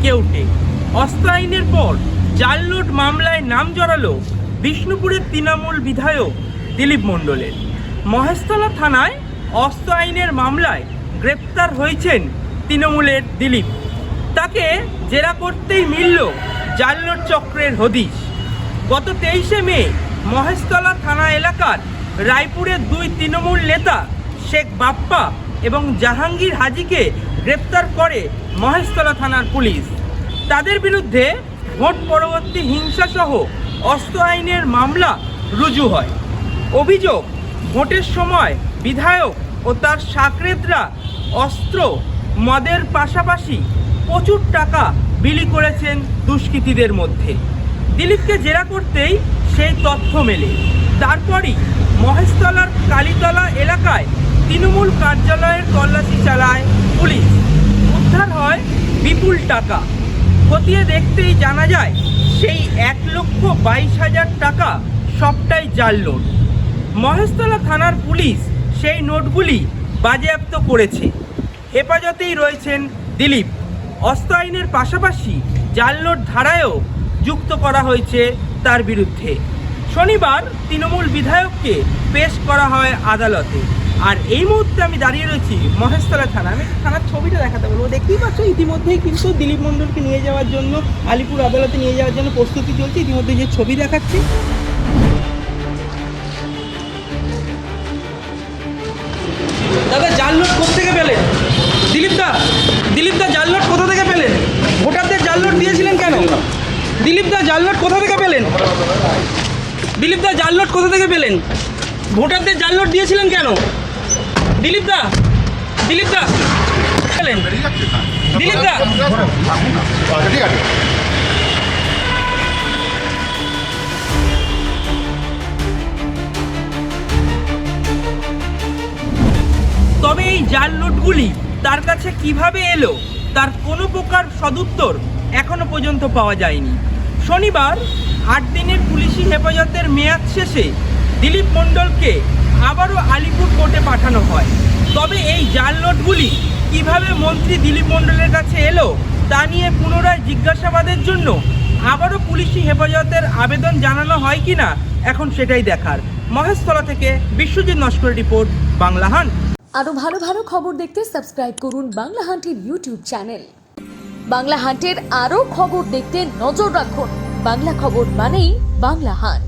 কেউটে। অস্ত্র আইনের পর জাল নোট মামলায় নাম জড়ালো বিষ্ণুপুরের তৃণমূল বিধায়ক দিলীপ মণ্ডলের। মহেশতলা থানায় অস্ত্র আইনের মামলায় গ্রেপ্তার হয়েছেন তৃণমূলের দিলীপ। তাকে জেরা করতেই মিলল জাল নোট চক্রের হদিশ। গত 23শে মে মহেশতলা থানা এলাকার রায়পুরের দুই তৃণমূল নেতা শেখ বাপ্পা এবং জাহাঙ্গীর হাজিকে গ্রেপ্তার করে মহেশতলা থানার পুলিশ। তাদের বিরুদ্ধে ভোট পরবর্তী হিংসাসহ অস্ত্র আইনের মামলা রুজু হয়। অভিযোগ, ভোটের সময় বিধায়ক ও তার সাকরেদরা অস্ত্র মদের পাশাপাশি প্রচুর টাকা বিলি করেছেন দুষ্কৃতীদের মধ্যে। দিলীপকে জেরা করতেই সেই তথ্য মেলে। তারপরই মহেশতলার কালীতলা এলাকায় তৃণমূল কার্যালয়ের তল্লাশি চালায় পুলিশ। উদ্ধার হয় বিপুল টাকা। খতিয়ে দেখতেই জানা যায় সেই 1,22,000 টাকা সবটাই জাল নোট। মহেশতলা থানার পুলিশ সেই নোটগুলি বাজেয়াপ্ত করেছে। হেফাজতেই রয়েছেন দিলীপ। অস্ত্র আইনের পাশাপাশি জাল নোট ধারায়ও যুক্ত করা হয়েছে তার বিরুদ্ধে। শনিবার তৃণমূল বিধায়ককে পেশ করা হয় আদালতে। আর এই মুহূর্তে আমি দাঁড়িয়ে রয়েছি মহেশতলা থানা। আমি থানার ছবিটা দেখাতে বলবো। দেখতেই পাচ্ছ ইতিমধ্যেই কিন্তু দিলীপ মণ্ডলকে নিয়ে যাওয়ার জন্য আলিপুর আদালতে নিয়ে যাওয়ার জন্য প্রস্তুতি চলছে। ইতিমধ্যে যে ছবি দেখাচ্ছি, দাদা জাল নোট কোথা থেকে পেলেন? দিলীপদা জাল নোট কোথা থেকে পেলেন? ভোটারদের জাল নোট দিয়েছিলেন কেন? দিলীপদা জাল নোট কোথা থেকে পেলেন? দিলীপদা জাল নোট কোথা থেকে পেলেন? ভোটারদের জাল নোট দিয়েছিলেন কেন? দিলীপদা পেলেন? দিলীপদা তবে এই জাল নোটগুলি তার কাছে কিভাবে এলো তার কোনো প্রকার সদুত্তর এখনো পর্যন্ত পাওয়া যায়নি। শনিবার 8 দিনের পুলিশি হেফাজতের মেয়াদ শেষে দিলীপ মণ্ডলকে আবারও আলিপুর কোর্টে পাঠানো হয়। তবে এই জাল নোটগুলি কিভাবে মন্ত্রী দিলীপ মণ্ডলের কাছে এলো তা নিয়ে পুনরায় জিজ্ঞাসাবাদের জন্য আবারও পুলিশি হেফাজতের আবেদন জানানো হয় কিনা এখন সেটাই দেখার। মহেশতলা থেকে বিশ্বজিৎ নস্করের রিপোর্ট, বাংলা হান্ট। আরো ভালো ভালো খবর দেখতে সাবস্ক্রাইব করুন বাংলা হান্টের ইউটিউব চ্যানেল। বাংলা হান্টের আরো খবর দেখতে নজর রাখুন। বাংলা খবর মানেই বাংলা হান্ট।